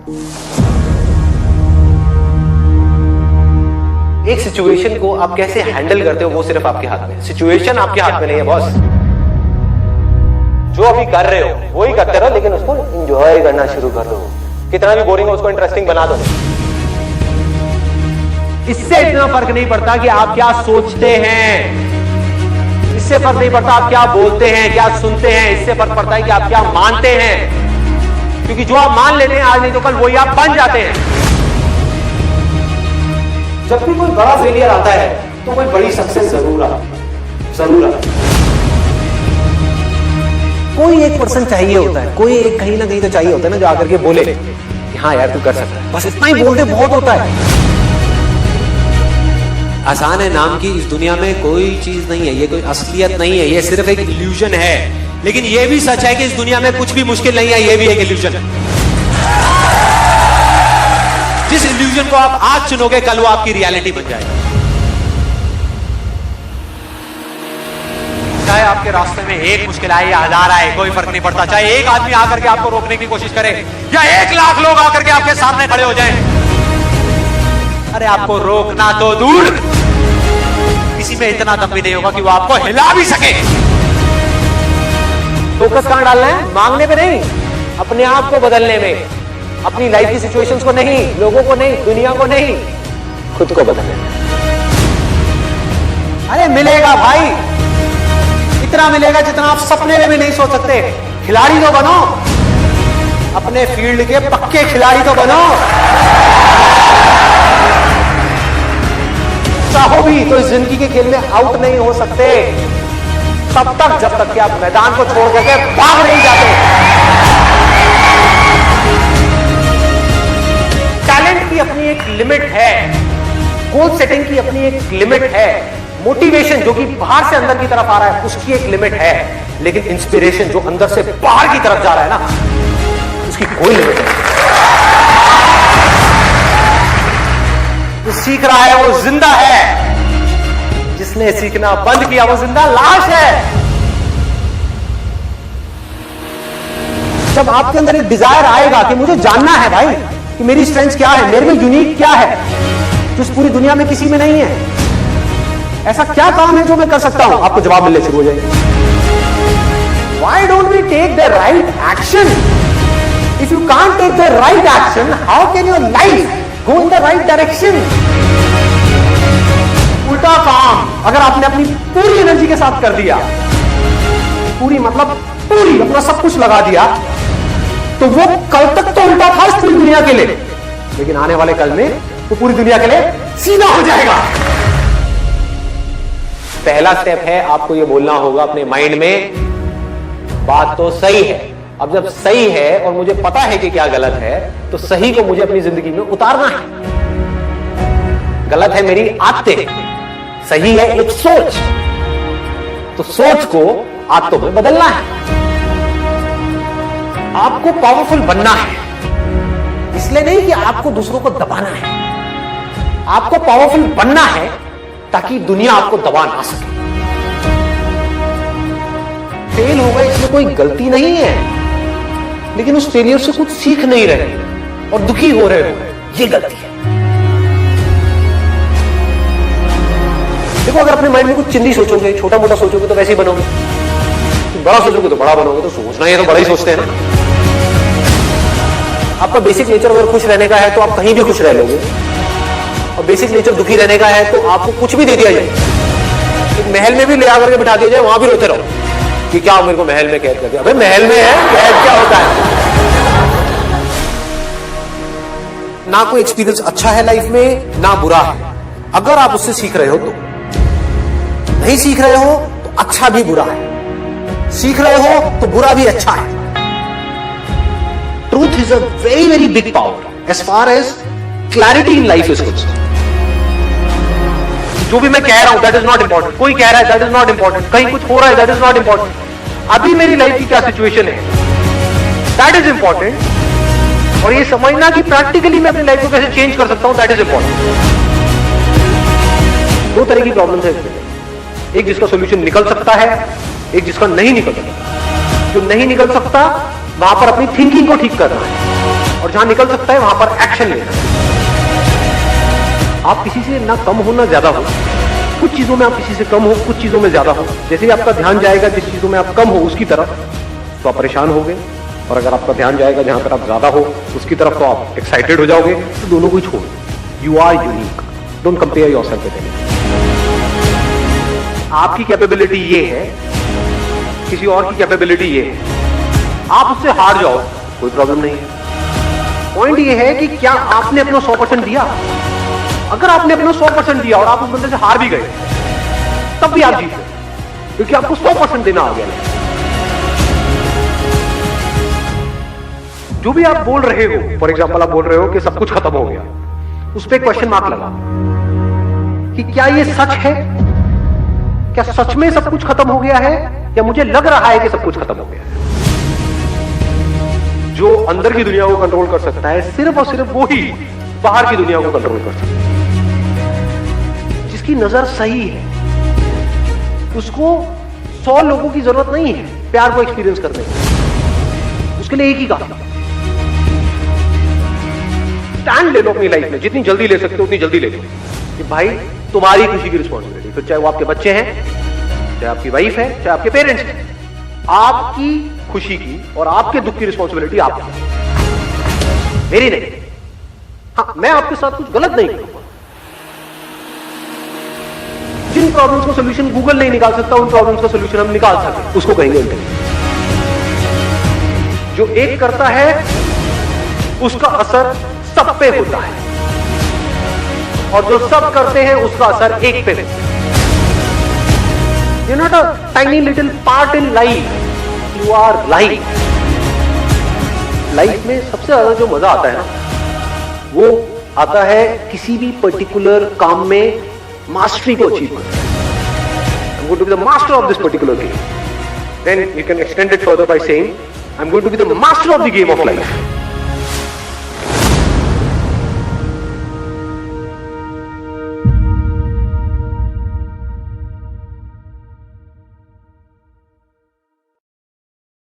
एक सिचुएशन को आप कैसे हैंडल करते हो वो सिर्फ आपके हाथ में। सिचुएशन आपके हाथ में नहीं है बॉस। जो अभी कर रहे हो वही करते रहो, लेकिन उसको एंजॉय करना शुरू कर दो। कितना भी बोरिंग हो उसको इंटरेस्टिंग बना दो। इससे इतना फर्क नहीं पड़ता कि आप क्या सोचते हैं, इससे फर्क नहीं पड़ता आप क्या बोलते हैं, क्या सुनते हैं। इससे फर्क पड़ता है कि आप क्या मानते हैं, क्योंकि जो आप मान लेते हैं आज नहीं तो कल वही आप बन जाते हैं। जब भी कोई बड़ा फेलियर आता है तो कोई बड़ी सक्सेस जरूर आता। कोई एक पर्सन चाहिए होता है, कोई एक कहीं ना कहीं तो चाहिए होता है ना, जो आकर के बोले कि हाँ यार तू कर सकता है। बस इतना ही बोलते बहुत होता है। आसान है नाम की इस दुनिया में कोई चीज नहीं है, ये कोई असलियत नहीं है, ये सिर्फ एक इल्यूजन है। लेकिन ये भी सच है कि इस दुनिया में कुछ भी मुश्किल नहीं है, ये भी एक इल्यूजन है। जिस इल्यूजन को आप आज चुनोगे कल वो आपकी रियलिटी बन जाएगा। चाहे आपके रास्ते में एक मुश्किल आए या हजार आए, कोई फर्क नहीं पड़ता। चाहे एक आदमी आकर के आपको रोकने की कोशिश करे या 1 लाख लोग आकर के आपके सामने खड़े हो जाएं, अरे आपको रोकना तो दूर, किसी में इतना दम भी नहीं होगा कि वो आपको हिला भी सके। फोकस कहां डालना है? मांगने पे नहीं, अपने आप को बदलने में। अपनी लाइफ की सिचुएशंस को नहीं, लोगों को नहीं, दुनिया को नहीं, खुद को बदलने में। अरे मिलेगा भाई, इतना मिलेगा जितना आप सपने में भी नहीं सोच सकते। खिलाड़ी तो बनो, अपने फील्ड के पक्के खिलाड़ी तो बनो। चाहो भी तो इस जिंदगी के खेल में आउट नहीं हो सकते तब तक जब तक कि आप मैदान को छोड़ करके भाग नहीं जाते। टैलेंट की अपनी एक लिमिट है, गोल सेटिंग की अपनी एक लिमिट है, मोटिवेशन जो कि बाहर से अंदर की तरफ आ रहा है उसकी एक लिमिट है, लेकिन इंस्पिरेशन जो अंदर से बाहर की तरफ जा रहा है ना, उसकी कोई लिमिट नहीं। जो सीख रहा है वो जिंदा है, जिसने सीखना बंद किया वो जिंदा लाश है। जब आपके अंदर एक डिजायर आएगा कि मुझे जानना है भाई कि मेरी स्ट्रेंथ क्या है, मेरे में यूनिक क्या है जो इस पूरी दुनिया में किसी में नहीं है, ऐसा क्या काम है जो मैं कर सकता हूं, आपको जवाब मिलने शुरू हो जाएंगे। Why don't we take the right action? If you can't take the right action, how can your life go in the right direction? उल्टा काम अगर आपने अपनी पूरी एनर्जी के साथ कर दिया, पूरी मतलब पूरी अपना सब कुछ लगा दिया, तो वो कल तक तो उल्टा था इस पूरी दुनिया के लिए, लेकिन आने वाले कल में वो पूरी दुनिया के लिए सीधा हो जाएगा। पहला स्टेप है आपको ये बोलना होगा अपने माइंड में, बात तो सही है। अब जब सही है और मुझे पता है कि क्या गलत है, तो सही को मुझे अपनी जिंदगी में उतारना है। गलत है मेरी आदतें, सही है एक सोच, तो सोच को आदतों में बदलना है। आपको पावरफुल बनना है, इसलिए नहीं कि आपको दूसरों को दबाना है। आपको पावरफुल बनना है ताकि दुनिया आपको दबा ना सके। फेल हो गए इसमें कोई गलती नहीं है, लेकिन उस फेलियर से कुछ सीख नहीं रहे और दुखी हो रहे हो, ये गलती है। देखो अगर अपने माइंड में कुछ चिंदी सोचोगे, छोटा मोटा सोचोगे तो वैसे ही बनोगे, बड़ा सोचोगे तो बड़ा बनोगे। तो सोचना ही तो बड़ा ही सोचते हैं ना। आपका बेसिक नेचर अगर खुश रहने का है तो आप कहीं भी खुश रह लोगे, और बेसिक नेचर दुखी रहने का है तो आपको कुछ भी दे दिया जाए, एक महल में भी ले आकर के बिठा दिया जाए, वहां भी रोते रहो कि क्या मेरे को महल में कैद कर दिया। अबे महल में है, कैद क्या होता है? ना कोई एक्सपीरियंस अच्छा है लाइफ में, ना बुरा है। अगर आप उससे सीख रहे हो तो, नहीं सीख रहे हो तो अच्छा भी बुरा है, सीख रहे हो तो बुरा भी अच्छा है। Truth is a very very big power as far as clarity in life is concerned. जो भी मैं कह रहा हूं दैट इज नॉट इंपॉर्टेंट, कोई कह रहा है दैट इज नॉट इंपॉर्टेंट, कहीं कुछ हो रहा है दैट इज नॉट इंपॉर्टेंट। अभी मेरी लाइफ की क्या सिचुएशन है दैट इज इंपॉर्टेंट, और ये समझना कि प्रैक्टिकली मैं अपनी लाइफ को कैसे चेंज कर सकता हूं दैट इज इंपॉर्टेंट। दो तरह की प्रॉब्लम्स है इसमें, एक जिसका सोल्यूशन निकल सकता है, एक जिसका नहीं निकल सकता। जो नहीं निकल सकता वहां पर अपनी थिंकिंग को ठीक करना है, और जहां निकल सकता है वहां पर एक्शन लेना। आप किसी से ना कम हो ना ज्यादा हो, कुछ चीजों में आप किसी से कम हो, कुछ चीजों में ज्यादा हो। जैसे ही आपका ध्यान जाएगा जिस चीजों में आप कम हो उसकी तरफ, तो आप परेशान होगे, और अगर आपका ध्यान जाएगा जहां पर आप ज्यादा हो उसकी तरफ, तो आप एक्साइटेड हो जाओगे। तो दोनों को ही छोड़, you are unique, don't compare yourself with anyone. आपकी कैपेबिलिटी ये है, किसी और की कैपेबिलिटी ये है, आप उससे हार जाओ कोई प्रॉब्लम नहीं है। पॉइंट ये है कि क्या आपने अपना 100% दिया। अगर आपने अपना 100% दिया और आप उस बंदे से हार भी गए, तब भी आप जीत गए, क्योंकि आपको 100% देना आ गया। जो भी आप बोल रहे हो, फॉर एग्जाम्पल आप बोल रहे हो कि सब कुछ खत्म हो गया, उस पर क्वेश्चन मार्क लगा कि क्या ये सच है, क्या सच में सब कुछ खत्म हो गया है, या मुझे लग रहा है कि सब कुछ खत्म हो गया है। जो अंदर की दुनिया को कंट्रोल कर सकता है सिर्फ और सिर्फ वो ही बाहर की दुनिया को कंट्रोल कर सकता है। जिसकी नजर सही है उसको 100 लोगों की जरूरत नहीं है प्यार को एक्सपीरियंस करने की, उसके लिए एक ही काम। स्टैंड ले लो अपनी लाइफ में, जितनी जल्दी ले सकते हो उतनी जल्दी ले लो कि भाई तुम्हारी खुशी की रिस्पॉन्सिबिलिटी, फिर चाहे वो आपके बच्चे हैं, चाहे आपकी वाइफ है, चाहे आपके पेरेंट्स हैं, आपकी खुशी की और आपके दुख की रिस्पॉन्सिबिलिटी आपकी, मेरी नहीं। हाँ, मैं आपके साथ कुछ गलत नहीं करूंगा। जिन प्रॉब्लम्स का सोल्यूशन गूगल नहीं निकाल सकता, उन प्रॉब्लम्स का सोल्यूशन हम निकाल सकते, उसको कहेंगे इंटेलिजेंस। जो एक करता है उसका असर सब पे होता है, और जो सब करते हैं उसका असर एक पे होता है। You're not a tiny little part in life, you are life. Life में सबसे ज्यादा जो मजा आता है ना, वो आता है किसी भी पर्टिकुलर काम में मास्टरी को अचीव करना। I'm going to be the master of this particular game. Then you can extend it further by saying, I'm going to be the master of the game of life.